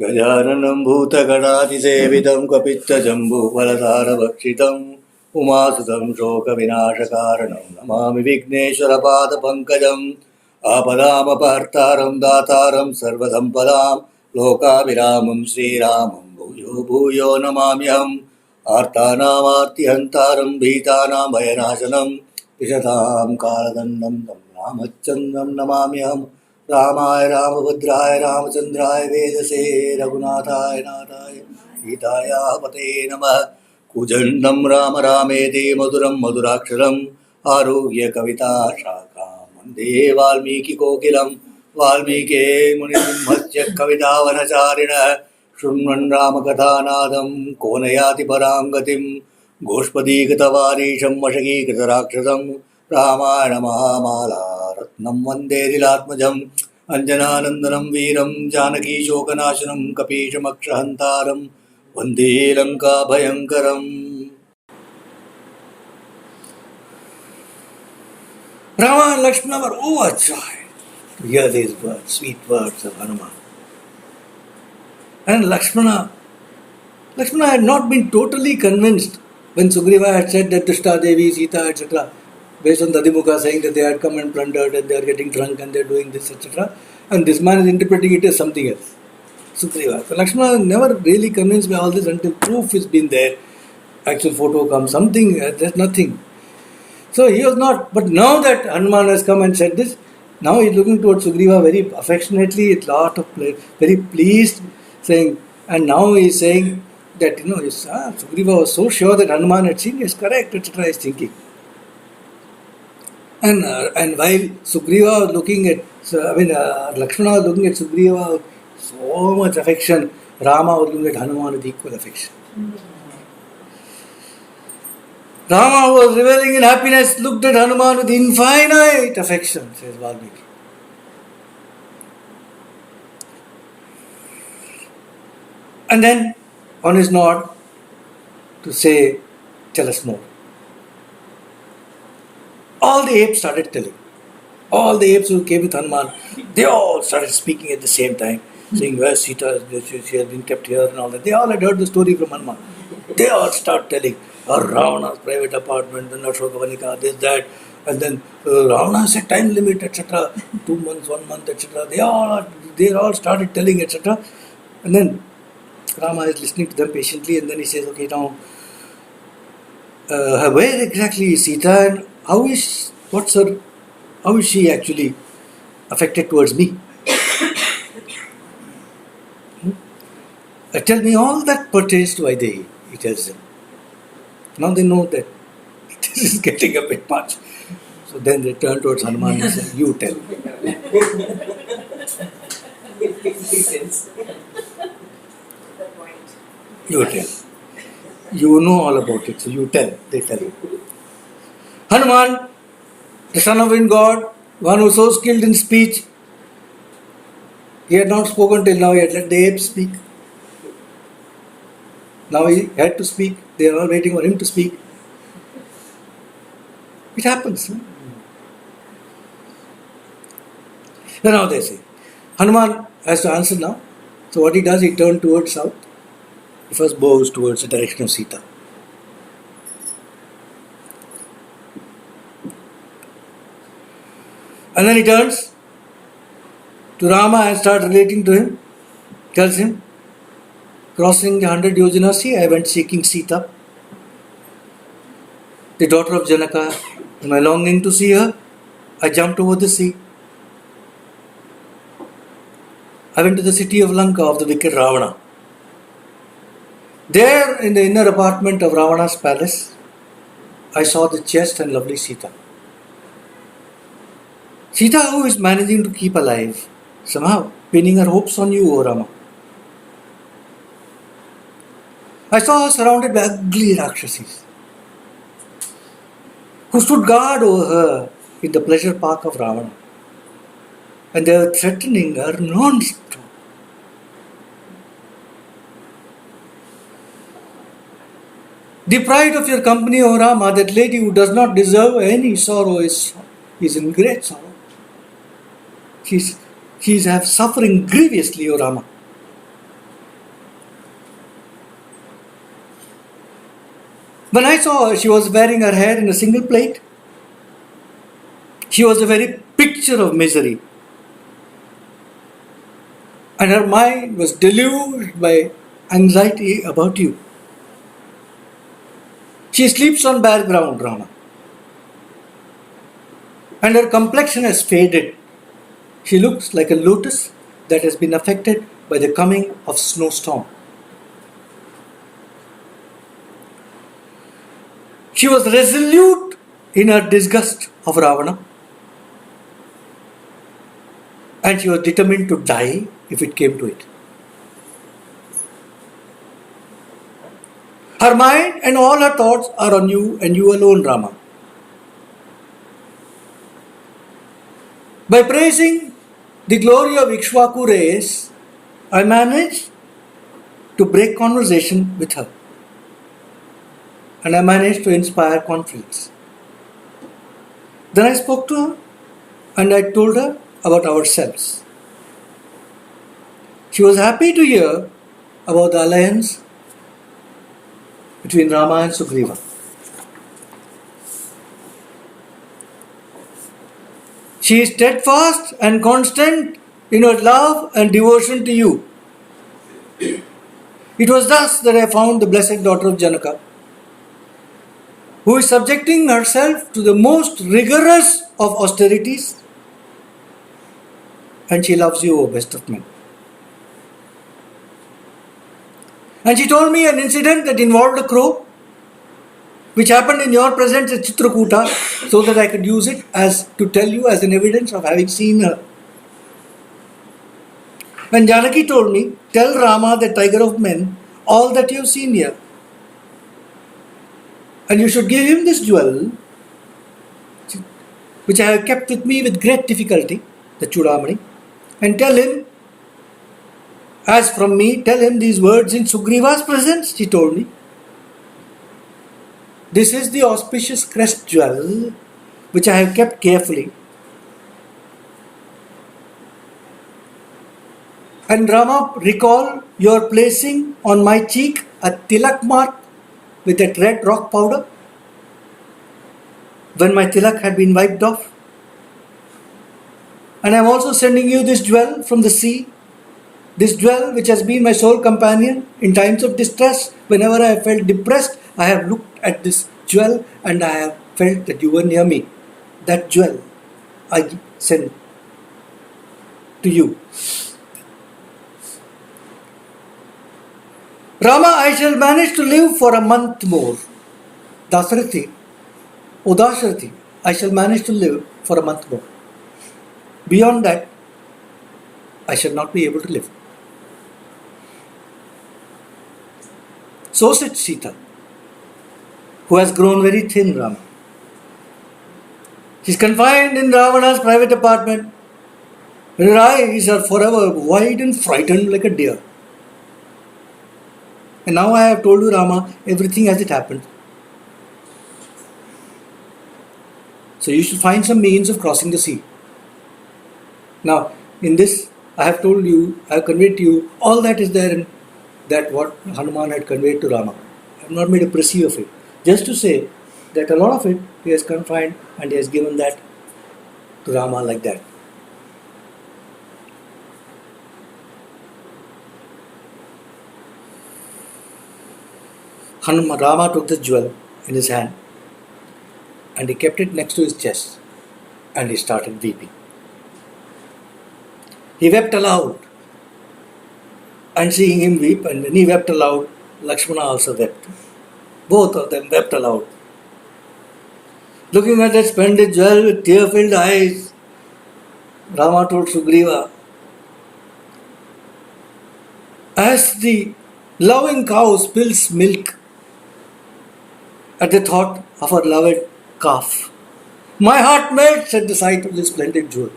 गजाननं भूतगणातिसेवितं कपित्थजम्बूफलसारभक्षितम् उमासुतं शोकविनाशकारणं नमामि विघ्नेश्वरपादपङ्कजम् आपदामपहर्तारं दातारं सर्वसम्पदां लोकाभिरामं श्रीरामं भूयो भूयो नमाम्यहम् आर्तानामार्तिहन्तारं भीतानां भयनाशनं विशतां कालदण्डं तं रामचन्द्रं नमाम्यहम् रामाय रामभद्राय रामचन्द्राय वेदसे रघुनाथाय नाथाय सीताय पते नमः कुजण्डं राम रामेति मधुरं मधुराक्षरम् आरुह्य कविता शाखां वन्दे वाल्मीकिकोकिलं वाल्मीके मुनिसिंहस्य कवितावनचारिणः शृण्वन् रामकथानादं को न याति परां गतिं गोष्पदीकृतवारीशं वशकीकृतराक्षसं रामायणमहामाला रत्नं वन्दे लीलात्मजम् अञ्जनानन्दनं वीरं जानकीशोकनाशनं कपीशमक्षहन्तारं वन्दे लङ्काभयङ्करम्। Rama and Lakshmana were overjoyed to hear these words, sweet words of Hanuman. And Lakshmana had not been totally convinced when Sugriva had said that Dushta Devi, Sita, etc., based on Dadimukha saying that they had come and plundered and they are getting drunk and they are doing this, etc. And this man is interpreting it as something else. Sugriva. So Lakshmana never really convinced by all this until proof has been there. Actual photo comes, something, there's nothing. So he was not, but now that Hanuman has come and said this, now he's looking towards Sugriva very affectionately, with lot of very pleased, saying, and now he's saying that, Sugriva was so sure that Hanuman had seen, yes, correct, etc. He's thinking. And while Sugriva was looking at, Lakshmana was looking at Sugriva with so much affection, Rama was looking at Hanuman with equal affection. Rama, who was reveling in happiness, looked at Hanuman with infinite affection, says Valmiki. And then, on his nod, to say, tell us more. All the apes started telling. All the apes who came with Hanuman, they all started speaking at the same time, saying, where Sita, she has been kept here and all that. They all had heard the story from Hanuman. They all start telling, Ravana's private apartment, then Ashokavanika, this, that, and then Ravana set time limit, etc., 2 months, 1 month, etc. They all started telling, etc. And then Rama is listening to them patiently, and then he says, okay, now, where exactly is Sita, and how is she actually affected towards me? Tell me all that pertains to Vaidehi, he tells them. Now they know that this is getting a bit much. So then they turn towards Hanuman and say, you tell. You tell. You know all about it, so you tell. They tell. Hanuman, the son of wind god, one who was so skilled in speech, he had not spoken till now, he had let the apes speak. Now he had to speak. They are all waiting for him to speak. It happens. No? So now they say, Hanuman has to answer now. So what he does, he turns towards south. He first bows towards the direction of Sita. And then he turns to Rama and starts relating to him. Tells him, crossing the 100 Yojana sea, I went seeking Sita, the daughter of Janaka. In my longing to see her, I jumped over the sea. I went to the city of Lanka of the wicked Ravana. There, in the inner apartment of Ravana's palace, I saw the chaste and lovely Sita. Sita, who is managing to keep alive, somehow pinning her hopes on you, O Rama. I saw her surrounded by ugly Rakshasis, who stood guard over her in the pleasure park of Ravana. And they were threatening her non-stop. Deprived of your company, O Rama, that lady who does not deserve any sorrow is in great sorrow. She is suffering grievously, O Rama. When I saw her, she was wearing her hair in a single plait. She was a very picture of misery. And her mind was deluged by anxiety about you. She sleeps on bare ground, Rama. And her complexion has faded. She looks like a lotus that has been affected by the coming of snowstorm. She was resolute in her disgust of Ravana, and she was determined to die if it came to it. Her mind and all her thoughts are on you and you alone, Rama. By praising the glory of Ikshvaku race, I managed to break conversation with her. And I managed to inspire confidence. Then I spoke to her and I told her about ourselves. She was happy to hear about the alliance between Rama and Sugriva. She is steadfast and constant in her love and devotion to you. It was thus that I found the blessed daughter of Janaka, who is subjecting herself to the most rigorous of austerities, and she loves you, O best of men. And she told me an incident that involved a crow, which happened in your presence at Chitrakuta, so that I could use it as to tell you as an evidence of having seen her. When Janaki told me, tell Rama, the tiger of men, all that you have seen here. And you should give him this jewel, which I have kept with me with great difficulty, the Chudamani, and tell him, as from me, tell him these words in Sugriva's presence, she told me. This is the auspicious crest jewel, which I have kept carefully. And Rama, recall your placing on my cheek a tilak mark with that red rock powder when my tilak had been wiped off. And I am also sending you this jewel from the sea, this jewel which has been my sole companion in times of distress. Whenever I have felt depressed, I have looked at this jewel and I have felt that you were near me. That jewel I send to you. Rama, I shall manage to live for a month more. Dasarathi, O Dasarathi, I shall manage to live for a month more. Beyond that, I shall not be able to live. So said Sita, who has grown very thin, Rama. She is confined in Ravana's private apartment, and her eyes are forever wide and frightened like a deer. And now I have told you, Rama, everything as it happened. So you should find some means of crossing the sea. Now, in this, I have told you, I have conveyed to you all that is there in that what Hanuman had conveyed to Rama. I have not made a précis of it. Just to say that a lot of it he has confined and he has given that to Rama like that. Rama took the jewel in his hand and he kept it next to his chest and he started weeping. He wept aloud, and seeing him weep, and when he wept aloud, Lakshmana also wept. Both of them wept aloud. Looking at that splendid jewel with tear-filled eyes, Rama told Sugriva, as the loving cow spills milk at the thought of her loved calf, my heart melts at the sight of this splendid jewel.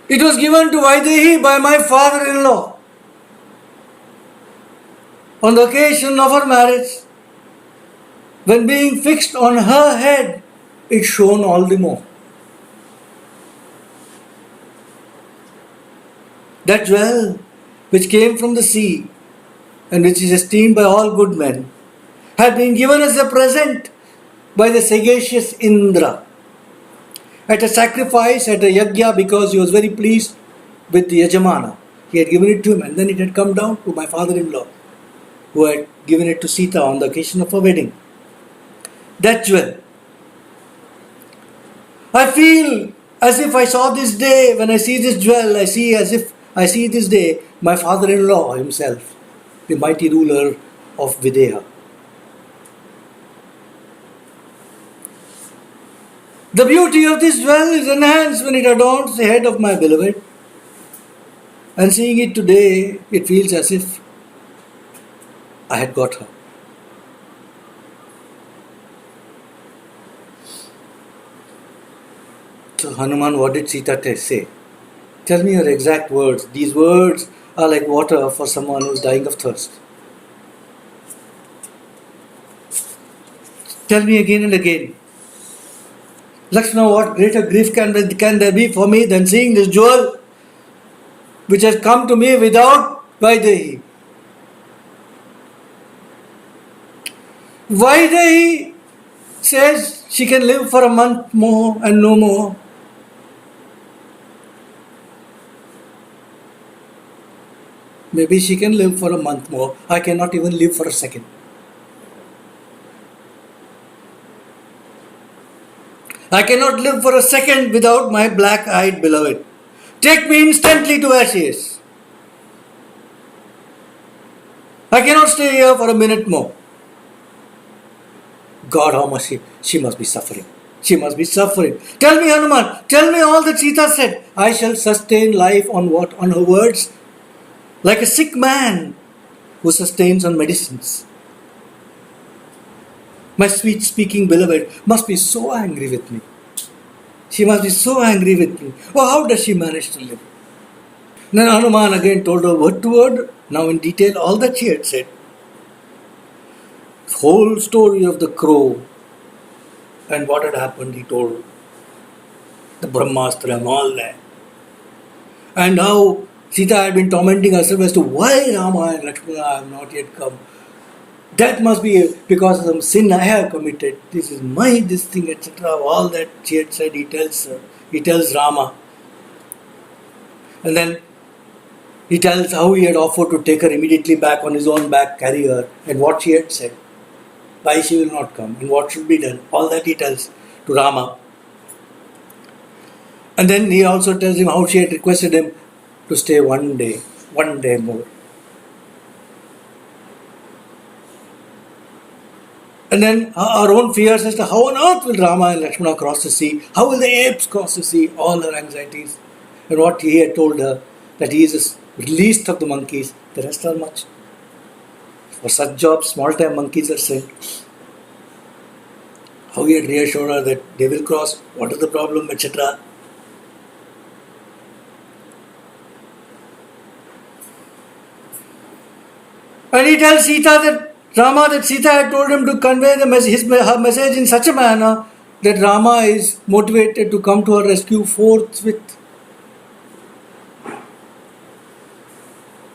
It was given to Vaidehi by my father-in-law on the occasion of her marriage. When being fixed on her head, it shone all the more. That jewel which came from the sea and which is esteemed by all good men, had been given as a present by the sagacious Indra at a sacrifice, at a yajna, because he was very pleased with the Yajamana. He had given it to him, and then it had come down to my father-in-law, who had given it to Sita on the occasion of her wedding. That jewel. I feel as if I saw this day, when I see this jewel, I see as if I see this day my father-in-law himself, the mighty ruler of Videha. The beauty of this jewel is enhanced when it adorns the head of my beloved. And seeing it today, it feels as if I had got her. So Hanuman, what did Sita say? Tell me your exact words. These words are like water for someone who is dying of thirst. Tell me again and again. Lakshmana, what greater grief can there be for me than seeing this jewel which has come to me without Vaidehi? Vaidehi says she can live for a month more and no more. Maybe she can live for a month more. I cannot even live for a second. I cannot live for a second without my black-eyed beloved. Take me instantly to where she is. I cannot stay here for a minute more. God, how much she must be suffering. She must be suffering. Tell me, Hanuman, tell me all that Sita said. I shall sustain life on what? On her words? Like a sick man who sustains on medicines. My sweet speaking beloved must be so angry with me. She must be so angry with me. Oh, how does she manage to live? Then Hanuman again told her word to word, now in detail, all that she had said. Whole story of the crow and what had happened, he told. The Brahmastra and all that. And how Sita had been tormenting herself as to why Rama and Lakshmana have not yet come. That must be because of some sin I have committed. This is this thing, etc. All that she had said, he tells Rama. And then he tells how he had offered to take her immediately back on his own back, carry her, and what she had said. Why she will not come, and what should be done. All that he tells to Rama. And then he also tells him how she had requested him to stay one day more. And then our own fears as to how on earth will Rama and Lakshmana cross the sea? How will the apes cross the sea? All her anxieties. And what he had told her, that he is the least of the monkeys, the rest are much. For such jobs, small-time monkeys are sent. How he had reassured her that they will cross, what is the problem, etc. And he tells Rama that Sita had told him to convey her message in such a manner that Rama is motivated to come to her rescue forthwith.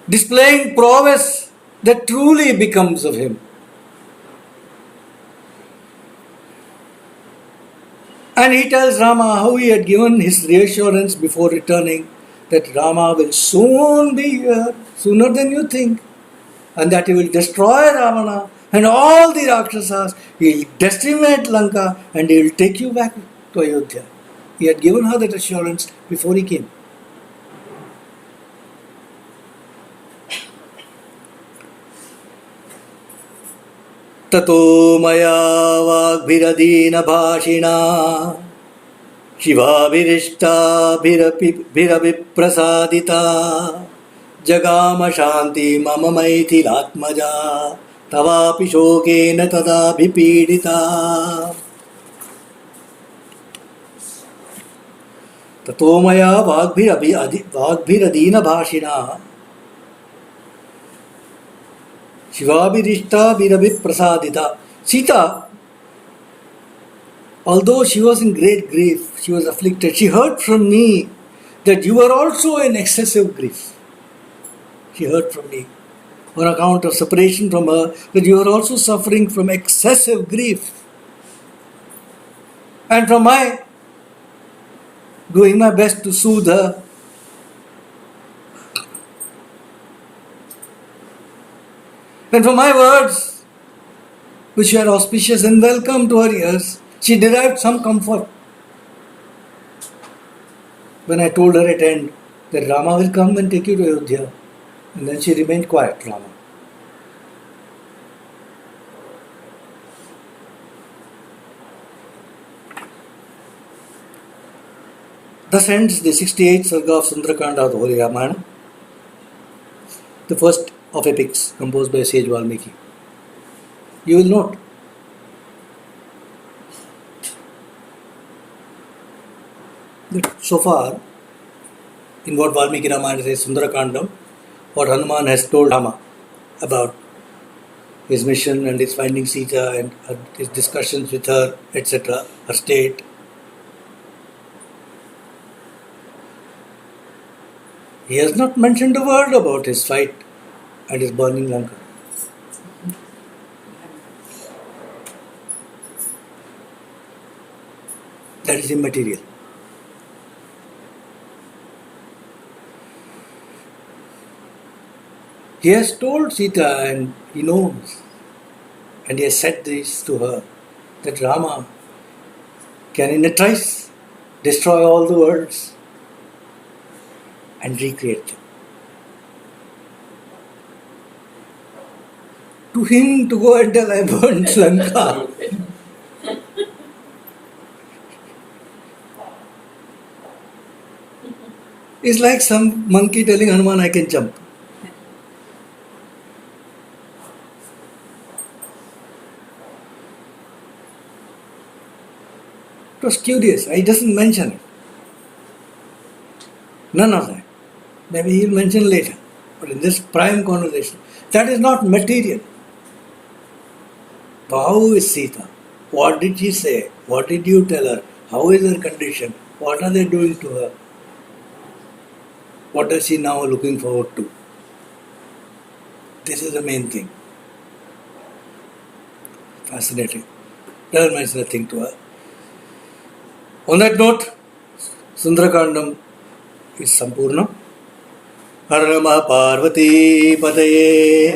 Displaying prowess that truly becomes of him. And he tells Rama how he had given his reassurance before returning that Rama will soon be here, sooner than you think, and that he will destroy Ravana and all the Rakshasas. He will decimate Lanka and he will take you back to Ayodhya. He had given her that assurance before he came. Tato maya vagbhiradina bhashina shivavirishta bhiraviprasadita jagama shanti mama maithilatmaja tavapi shokena tadabhipidita. Tato maya vagbhiradina bhashina Shivabhirishta Bhiravi Prasadita. Sita, although she was in great grief, she was afflicted, she heard from me that you are also in excessive grief. She heard from me. on account of separation from her, that you are also suffering from excessive grief. And from my doing my best to soothe her. And from my words, which were auspicious and welcome to her ears, she derived some comfort. When I told her at end that Rama will come and take you to Ayodhya, and then she remained quiet, Rama. Thus ends the 68th Sarga of Sundarakanda of the Holy Ramayana, the first of epics composed by sage Valmiki. You will note that so far, in what Valmiki Ramayana says, Sundarakandam, what Hanuman has told Rama about his mission and his finding Sita and his discussions with her, etc., her state. He has not mentioned a word about his fight and his burning Lanka. That is immaterial. He has told Sita, and he knows, and he has said this to her, that Rama can in a trice destroy all the worlds and recreate them. To him to go and tell I burnt Lanka is like some monkey telling Hanuman I can jump. It was curious. He doesn't mention it. None of that. Maybe he'll mention later. But in this prime conversation, that is not material. How is Sita? What did she say? What did you tell her? How is her condition? What are they doing to her? What is she now looking forward to? This is the main thing. Fascinating. Doesn't mention a thing to her. On that note, Sundarakandam is Sampurnam. Har Namah Parvati Pataye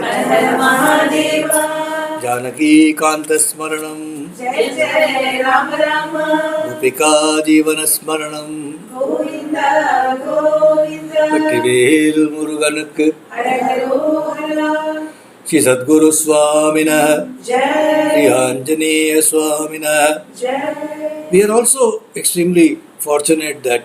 Janaki Kanta Smaranam Jai Jai Ram Rama Gopika Jivana Smaranam Govinda Govinda Vettivel Muruganukku Hara Shri Sadguru Swamina Jai Shri Anjaneya Swamina. Jai. We are also extremely fortunate that